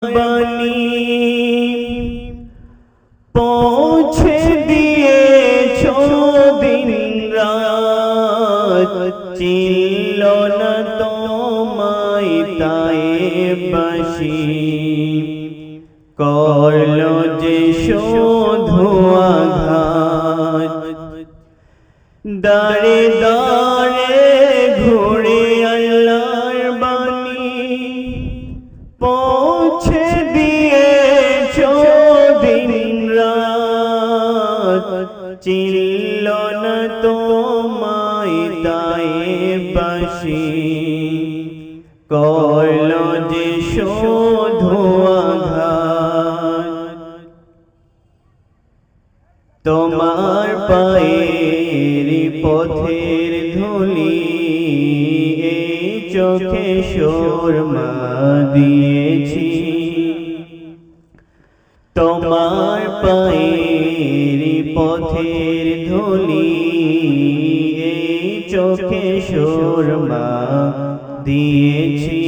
বাণী পৌঁছে দিয়েছো দিন রাত, চিনল না তোমায় তায়েববাসী, করলো যে শুধু আঘাত। দাঁড়ে দাঁড়ে ঘুরে আল্লাহর বাণী পৌঁছে দিয়েছো দিন রাত, চিনল না তোমায় তায়েববাসী, করলো যে শুধু আঘাত। তোমার পায়ের পথের ধুলি এই চোখে সুরমা দিয়েছি, তোমার পায়ের পথের ধুলি এই চোখে সুরমা দিয়েছি।